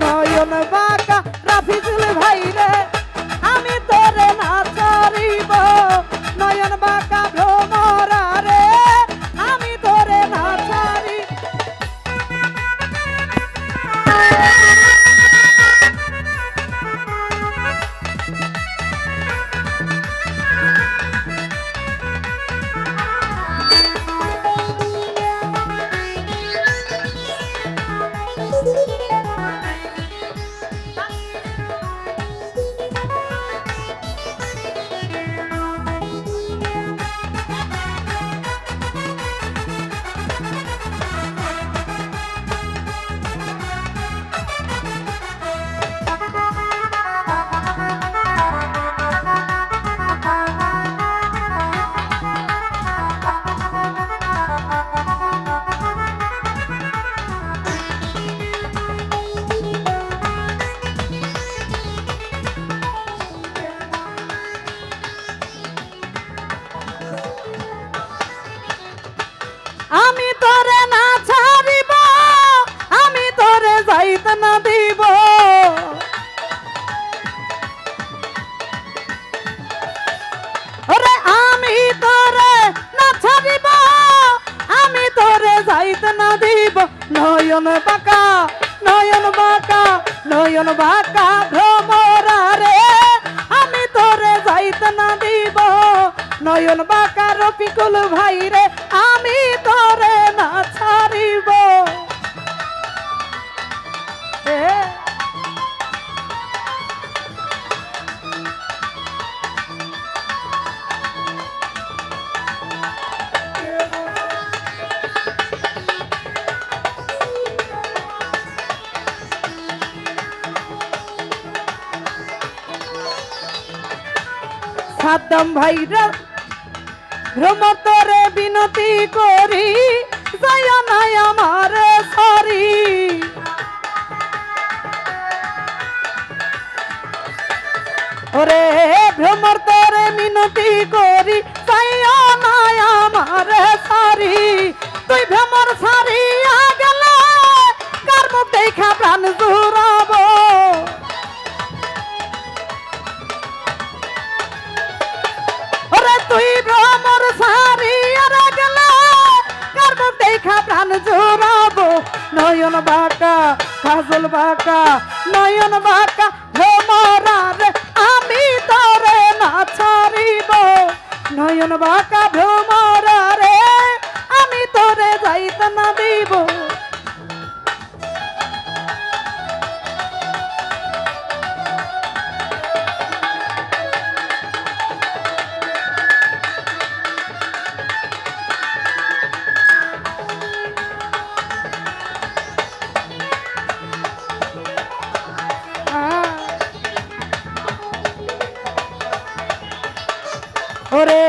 নয়ন বাঁকা রাফিকুল ভাই রে আমি তোরে না ছাড়িব নয়ন বাঁকা ভ্রমরা রে আমি তোরে না ছাড়ি আমি তোরে না ছাড়িব আমি তোরে যাইতে না দিব ওরে আমি তোরে না ছাড়িব আমি তোরে যাইতে না দিব নয়ন বাঁকা নয়ন বাঁকা নয়ন বাঁকা ভ্রমরা রে আমি তোরে যাইতে না দিব নয়ন বাঁকা রফিকুল ভাই রে আমি তোরে না ছাড়িব সাদ্দাম ভাইরা ভ্রমতরে বিনতি করি যায় নাই আমার সরি ওরে ভ্রমতরে মিনতি করি যায় নাই আমার সরি তুই ভ্রমর সারিয়া গেলে কার মুখ দেখা প্রাণ জুড়াবো তুই ভ্রমর সারিয়া গেলে কার মুখ দেখা প্রাণ জোড়াবো নয়ন বাঁকা কাজল বাঁকা নয়ন বাঁকা ভ্রমরা রে আমি তোরে না ছাড়িব নয়ন বাঁকা ভ্রমরা রে আমি তোরে যাইতে না দিব ওরে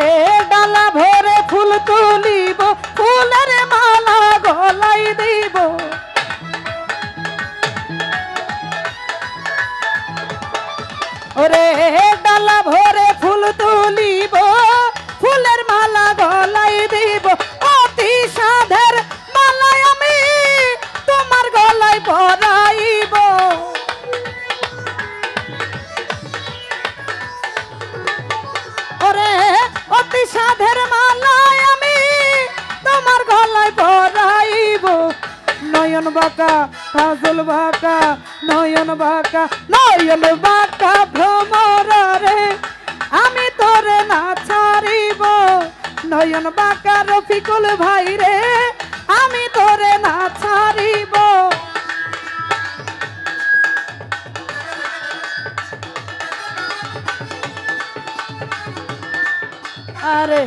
ডালা ভরে ফুল তুলিব ফুলের মালা গলাই দিব ওরে ডালা ভরে ফুল তুলিব ফুলের মালা গলাই দিব অতি সাধের মালায় আমি তোমার গলায় পরাইব ওরে অতি সাধের মালায় আমি তোমার গলায় পরাইব নয়ন বাঁকা কাজল বাঁকা নয়ন বাঁকা নয়ন বাঁকা ভ্রমরা রে আমি তোরে না ছাড়িব নয়ন বাঁকা রফিকুল ভাই রে আমি তোরে না ছাড়িব আরে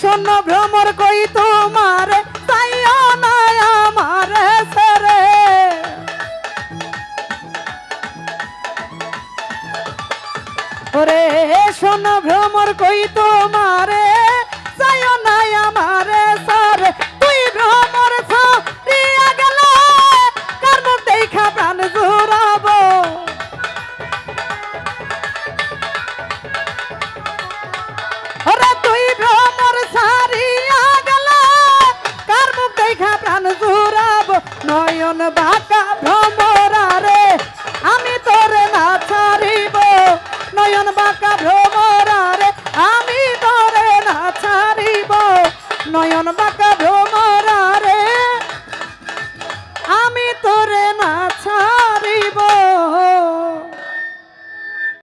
শূন্য ভ্রমর কই তোমার তাইও না আমার সেরে শোনো ভ্রমর কই তোমারে